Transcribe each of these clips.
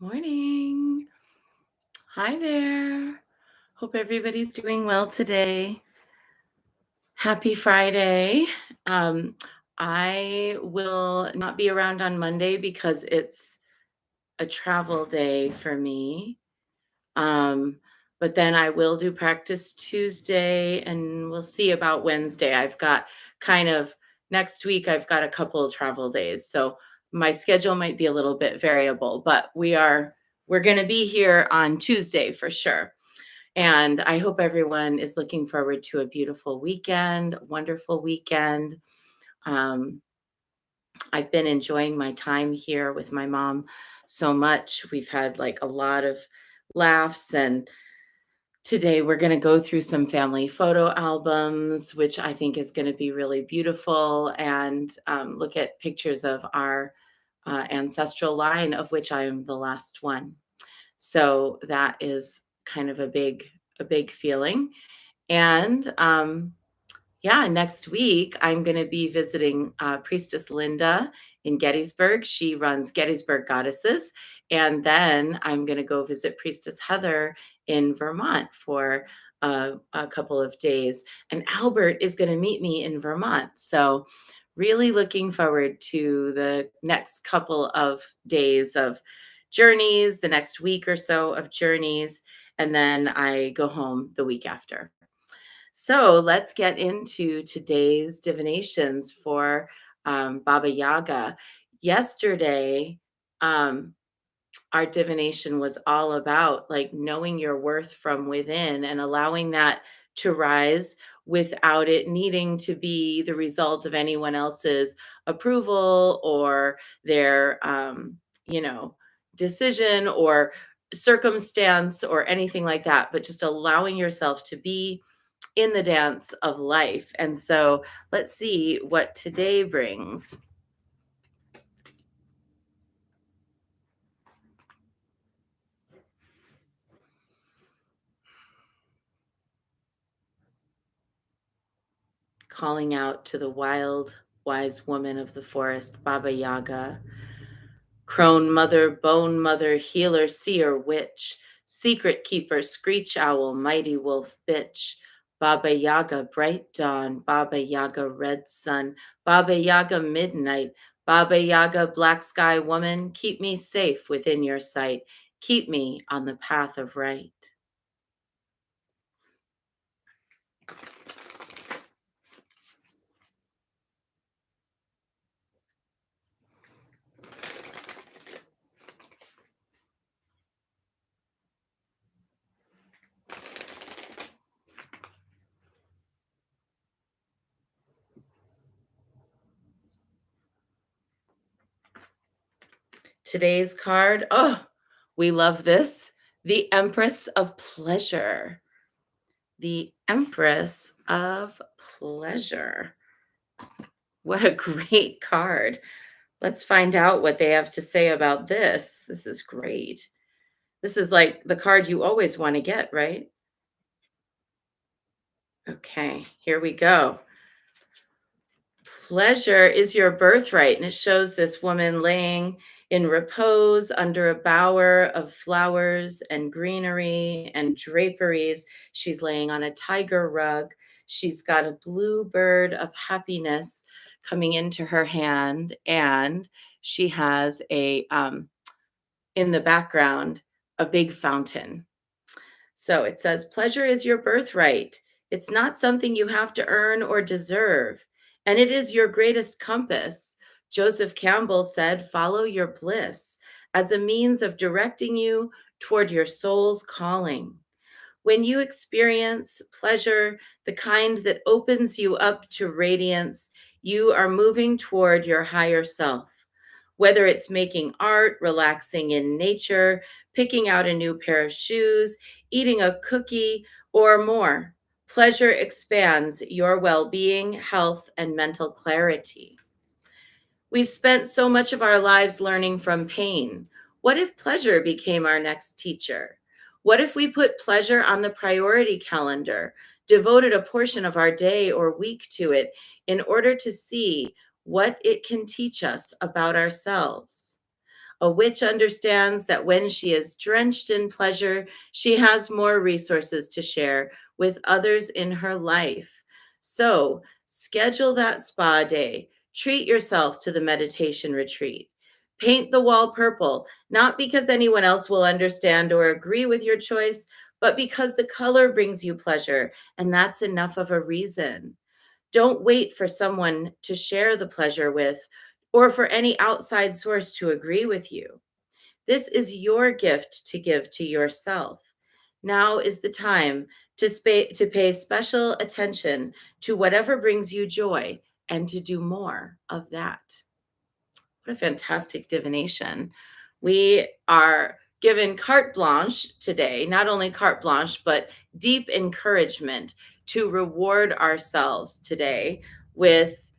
Morning. Hi there. Hope everybody's doing well today. Happy Friday. Um, I will not be around on Monday because it's a travel day for me. Um, but then I will do practice Tuesday and we'll see about Wednesday. I've got kind of next week, I've got a couple of travel days. So my schedule might be a little bit variable, but we're going to be here on Tuesday for sure. And I hope everyone is looking forward to a beautiful weekend, wonderful weekend. Um, I've been enjoying my time here with my mom so much. We've had like a lot of laughs, and today we're going to go through some family photo albums, which I think is going to be really beautiful, and look at pictures of our ancestral line, of which I am the last one. So that is kind of a big feeling. And yeah, next week I'm going to be visiting Priestess Linda in Gettysburg. She runs Gettysburg Goddesses. And then I'm going to go visit Priestess Heather in Vermont for a couple of days. And Albert is going to meet me in Vermont. So, really looking forward to the next couple of days of journeys, the next week or so of journeys. And then I go home the week after. So let's get into today's divinations for Baba Yaga. Yesterday, um, our divination was all about like knowing your worth from within and allowing that to rise without it needing to be the result of anyone else's approval or their, you know, decision or circumstance or anything like that, but just allowing yourself to be in the dance of life. And so let's see what today brings. Calling out to the wild, wise woman of the forest, Baba Yaga, crone mother, bone mother, healer, seer, witch, secret keeper, screech owl, mighty wolf, bitch. Baba Yaga, bright dawn, Baba Yaga, red sun, Baba Yaga, midnight, Baba Yaga, black sky woman, keep me safe within your sight. Keep me on the path of right. Today's card, oh, we love this. The Empress of Pleasure. The Empress of Pleasure. What a great card. Let's find out what they have to say about this. This is great. This is like the card you always want to get, right? Okay, here we go. Pleasure is your birthright. And it shows this woman laying in repose under a bower of flowers and greenery and draperies. She's laying on a tiger rug. She's got a blue bird of happiness coming into her hand. And she has in the background, a big fountain. So it says, pleasure is your birthright. It's not something you have to earn or deserve. And it is your greatest compass. Joseph Campbell said, follow your bliss as a means of directing you toward your soul's calling. When you experience pleasure, the kind that opens you up to radiance, you are moving toward your higher self. Whether it's making art, relaxing in nature, picking out a new pair of shoes, eating a cookie, or more, pleasure expands your well being, health, and mental clarity. We've spent so much of our lives learning from pain. What if pleasure became our next teacher? What if we put pleasure on the priority calendar, devoted a portion of our day or week to it in order to see what it can teach us about ourselves? A witch understands that when she is drenched in pleasure, she has more resources to share with others in her life. So, schedule that spa day. Treat yourself to the meditation retreat. Paint the wall purple, not because anyone else will understand or agree with your choice, but because the color brings you pleasure, and that's enough of a reason. Don't wait for someone to share the pleasure with or for any outside source to agree with you. This is your gift to give to yourself. Now is the time to pay special attention to whatever brings you joy and to do more of that. What a fantastic divination. We are given carte blanche today, not only carte blanche, but deep encouragement to reward ourselves today with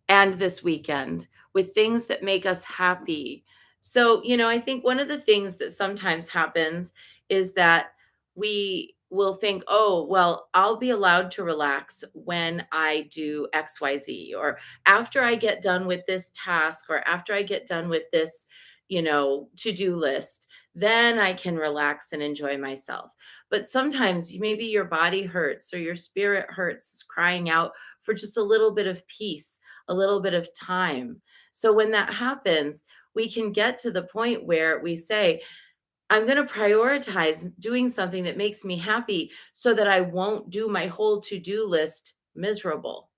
and this weekend with things that make us happy. So, I think one of the things that sometimes happens is that we will think, oh, well, I'll be allowed to relax when I do XYZ, or after I get done with this task, or after I get done with this, to do list, then I can relax and enjoy myself. But sometimes maybe your body hurts or your spirit hurts, is crying out for just a little bit of peace, a little bit of time. So when that happens, we can get to the point where we say, I'm going to prioritize doing something that makes me happy so that I won't do my whole to do list miserable.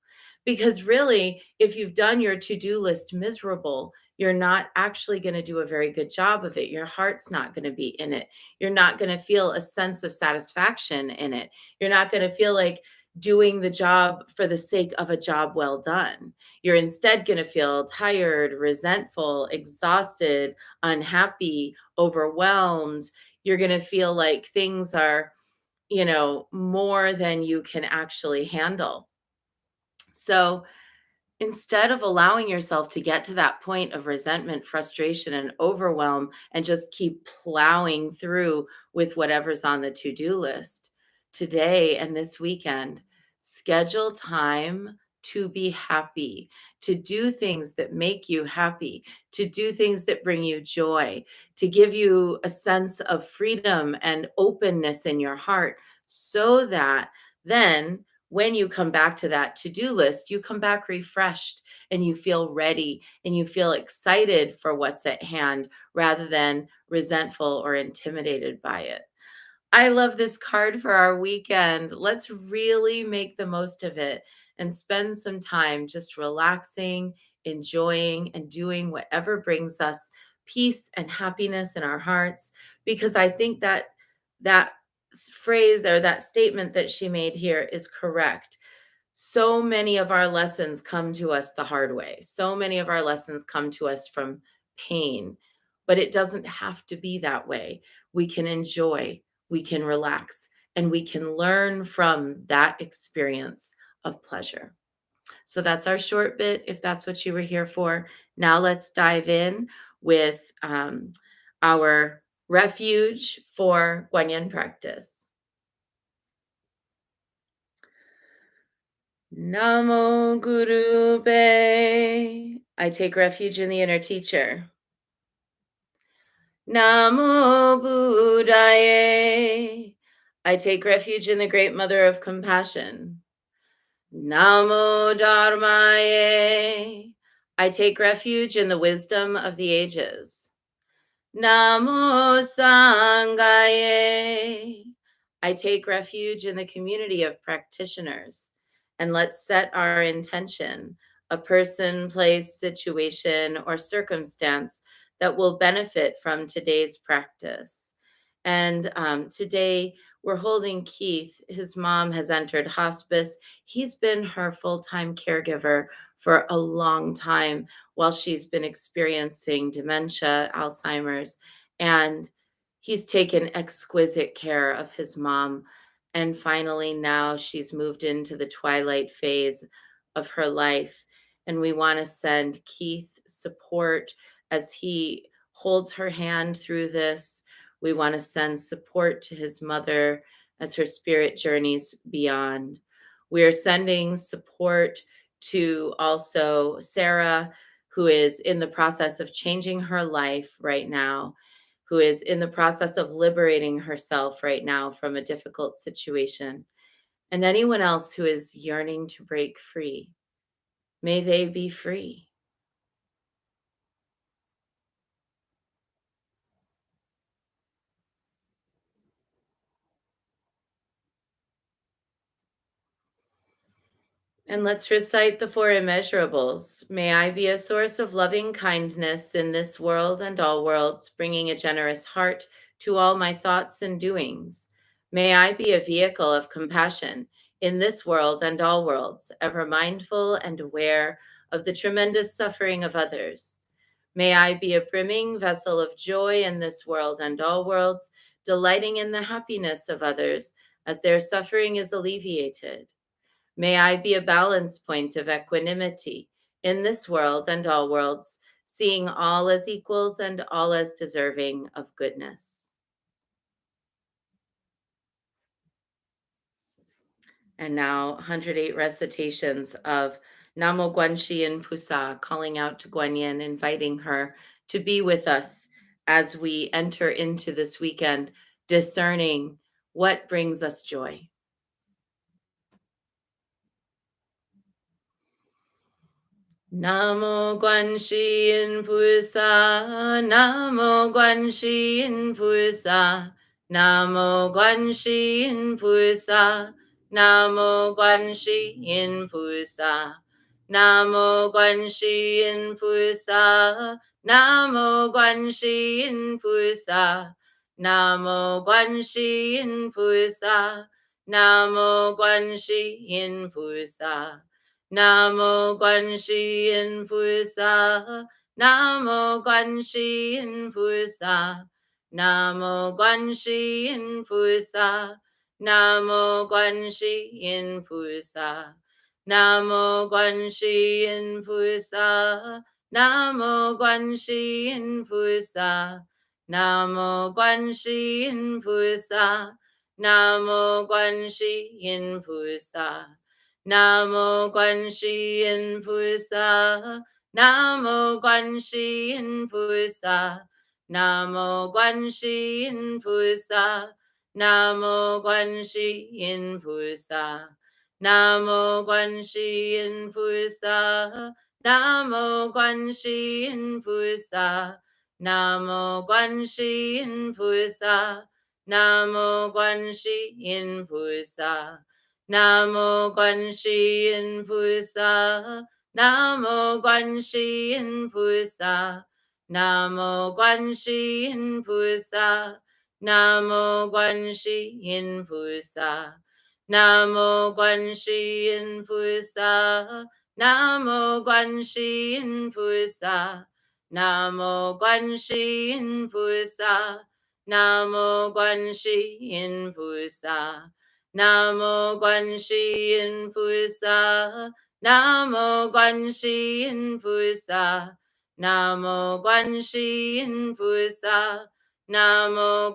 Because really, if you've done your to do list miserable, you're not actually going to do a very good job of it. Your heart's not going to be in it. You're not going to feel a sense of satisfaction in it. You're not going to feel like doing the job for the sake of a job well done. You're instead going to feel tired, resentful, exhausted, unhappy, overwhelmed. You're going to feel like things are, more than you can actually handle. So instead of allowing yourself to get to that point of resentment, frustration, and overwhelm, and just keep plowing through with whatever's on the to do list, today and this weekend, schedule time to be happy, to do things that make you happy, to do things that bring you joy, to give you a sense of freedom and openness in your heart, so that then when you come back to that to-do list, you come back refreshed and you feel ready and you feel excited for what's at hand rather than resentful or intimidated by it. I love this card for our weekend. Let's really make the most of it and spend some time just relaxing, enjoying, and doing whatever brings us peace and happiness in our hearts. Because I think that phrase or that statement that she made here is correct. So many of our lessons come to us the hard way. So many of our lessons come to us from pain, but it doesn't have to be that way. We can enjoy, we can relax, and we can learn from that experience of pleasure. So that's our short bit, if that's what you were here for. Now let's dive in with our refuge for Guanyin practice. Namo Guru Be. I take refuge in the inner teacher. Namo Buddhaye. I take refuge in the great mother of compassion. Namo Dharmaye. I take refuge in the wisdom of the ages. Namo Sanghaye. I take refuge in the community of practitioners. And let's set our intention, a person, place, situation, or circumstance that will benefit from today's practice. And today we're holding Keith. His mom has entered hospice. He's been her full-time caregiver for a long time while she's been experiencing dementia, Alzheimer's, and he's taken exquisite care of his mom. And finally, now she's moved into the twilight phase of her life. And we want to send Keith support as he holds her hand through this. We want to send support to his mother as her spirit journeys beyond. We are sending support to also Sarah, who is in the process of changing her life right now, who is in the process of liberating herself right now from a difficult situation, and anyone else who is yearning to break free. May they be free. And let's recite the four immeasurables. May I be a source of loving kindness in this world and all worlds, bringing a generous heart to all my thoughts and doings. May I be a vehicle of compassion in this world and all worlds, ever mindful and aware of the tremendous suffering of others. May I be a brimming vessel of joy in this world and all worlds, delighting in the happiness of others as their suffering is alleviated. May I be a balance point of equanimity in this world and all worlds, seeing all as equals and all as deserving of goodness. And now, 108 recitations of Namo Guanxi Yin Pusa, calling out to Guanyin, inviting her to be with us as we enter into this weekend, discerning what brings us joy. Namo Guanxi Yin Pusa, Namo Guanxi Yin Pusa, Namo Guanxi Yin Pusa, Namo Guanxi Yin Pusa, Namo Guanxi Yin Pusa, Namo Guanxi Yin Pusa, Namo Guanxi Yin Pusa, Namo Guanxi Yin Pusa. Namo Guanxi Yin Pusa, Namo Guanxi Yin Pusa, Namo Guanxi Yin Pusa, Namo Guanxi Yin Pusa, Namo Guanxi Yin Pusa, Namo Guanxi Yin Pusa, Namo Guanxi Yin Pusa, Namo Guanxi Yin Pusa. Namo Guanxi Yin Pusa, Namo Guanxi Yin Pusa, Namo Guanxi Yin Pusa, Namo Guanxi Yin Pusa, Namo Guanxi Yin Pusa, Namo Guanxi Yin Pusa, Namo Guanxi Yin Pusa, Namo Guanxi Yin Pusa. Namo Guanxi Yin Pusa, Namo Guanxi Yin Pusa, Namo Guanxi Yin Pusa, Namo Guanxi Yin Pusa, Namo Guanxi Yin Pusa, Namo Guanxi Yin Pusa, Namo Guanxi Yin Pusa, Namo Guanxi Yin Pusa. Namo Guanxi Yin Pusa, Namo Guanxi Yin Pusa, Namo Guanxi Yin Pusa, Namo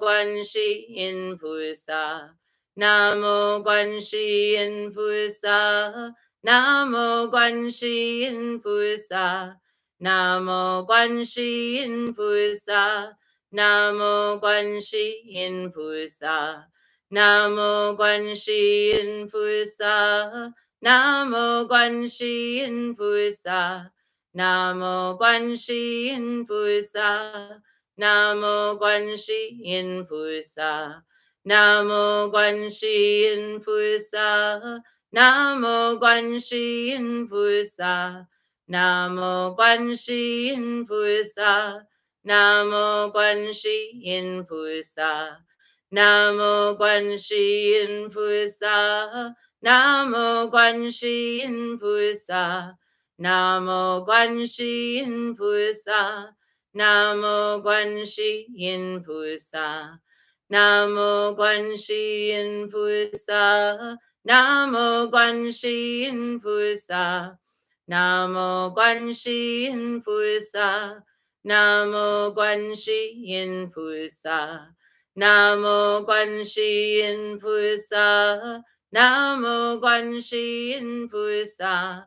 Guanxi Yin Pusa, Namo Guanxi Yin Pusa, Namo Guanxi Yin Pusa, Namo Guanxi Yin Pusa, Namo Guanxi Yin Pusa. Namo Guanxi Yin Pusa, Namo Guanxi Yin Pusa, Namo Guanxi Yin Pusa, Namo Guanxi Yin Pusa, Namo Guanxi Yin Pusa, Namo Guanxi Yin Pusa, Namo Guanxi Yin Pusa, Namo Guanxi Yin Pusa. Namo Guanxi Yin Pusa, Namo Guanxi Yin Pusa, Namo Guanxi Yin Pusa, Namo Guanxi Yin Pusa, Namo Guanxi Yin Pusa, Namo Guanxi Yin Pusa, Namo Guanxi Yin Pusa, Namo Guanxi Yin Pusa. Namo Guanxi Yin Pusa, Namo Guanxi Yin Pusa,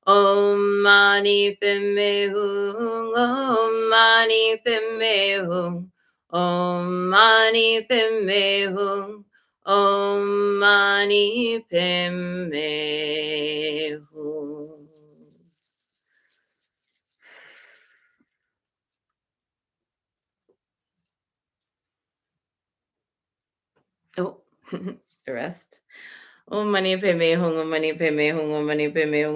Om Mani Padme Hum. Om Mani Padme Hum. Om Mani Padme Hum. Om Mani Padme Hum. Oh, the rest. Om Mani Padme Hum. Om Mani Padme Hum.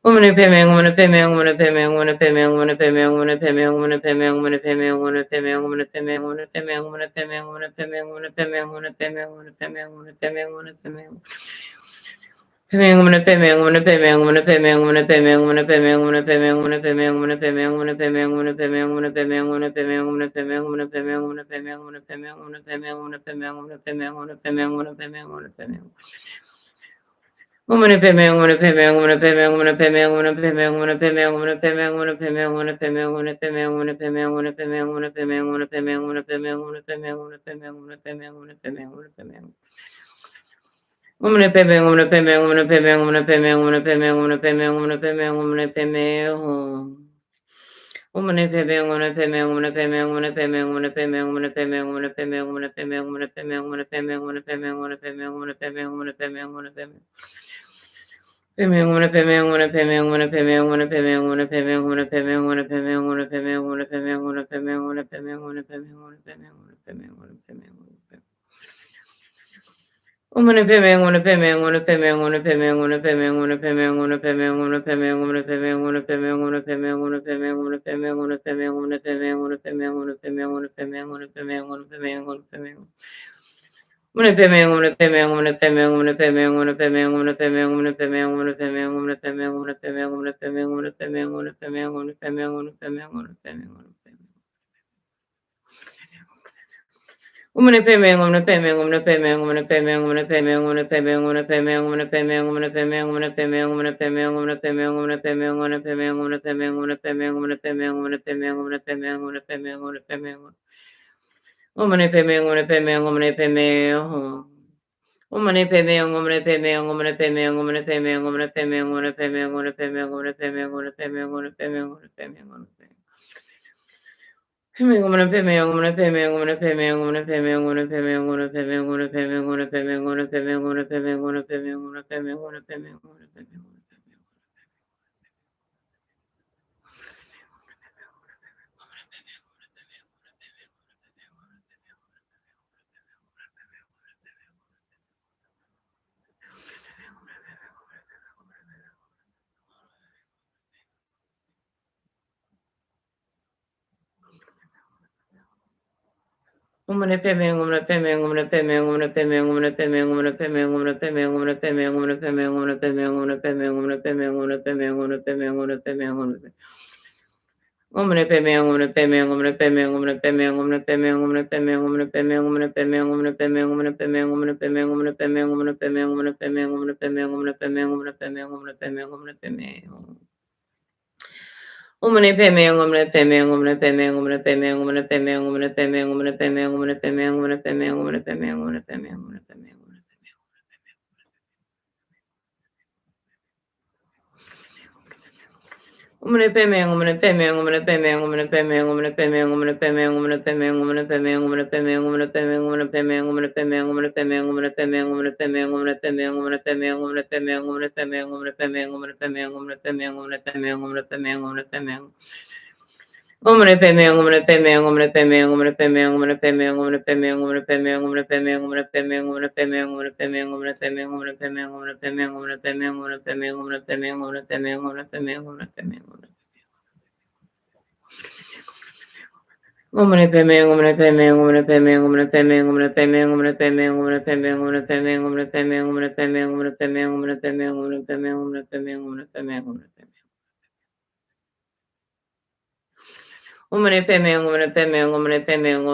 Om Mani Padme Hum. Om Mani Padme Hum. Om Mani Padme Hum. Om Mani Padme Hum. Om Mani Padme Hum. Om Mani Padme Hum. Om Mani Padme Hum. Om Mani Padme Hum. Om Mani Padme Hum. Om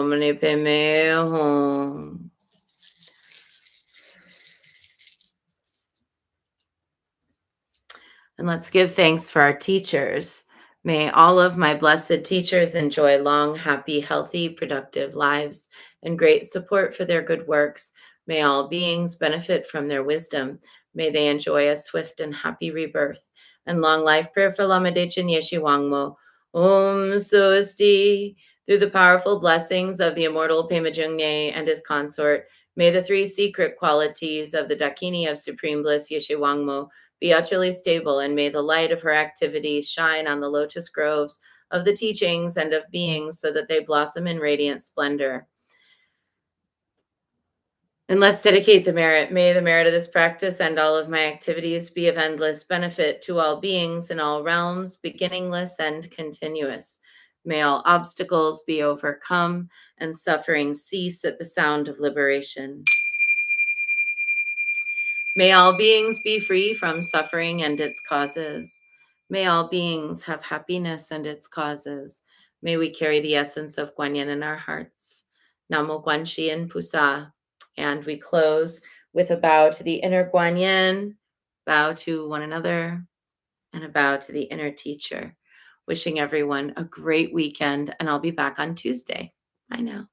Mani Padme Hum. Om Mani And let's give thanks for our teachers. May all of my blessed teachers enjoy long, happy, healthy, productive lives and great support for their good works. May all beings benefit from their wisdom. May they enjoy a swift and happy rebirth. And long life prayer for Lama Dechin Yeshe Wangmo. Om Swasti. Through the powerful blessings of the immortal Pema Jungye and his consort, may the three secret qualities of the Dakini of Supreme Bliss Yeshe Wangmo be utterly stable, and may the light of her activities shine on the lotus groves of the teachings and of beings so that they blossom in radiant splendor. And let's dedicate the merit. May the merit of this practice and all of my activities be of endless benefit to all beings in all realms, beginningless and continuous. May all obstacles be overcome and suffering cease at the sound of liberation. May all beings be free from suffering and its causes. May all beings have happiness and its causes. May we carry the essence of Guanyin in our hearts. Namo Guanxin Pusa. And we close with a bow to the inner Guanyin, bow to one another, and a bow to the inner teacher. Wishing everyone a great weekend, and I'll be back on Tuesday. Bye now.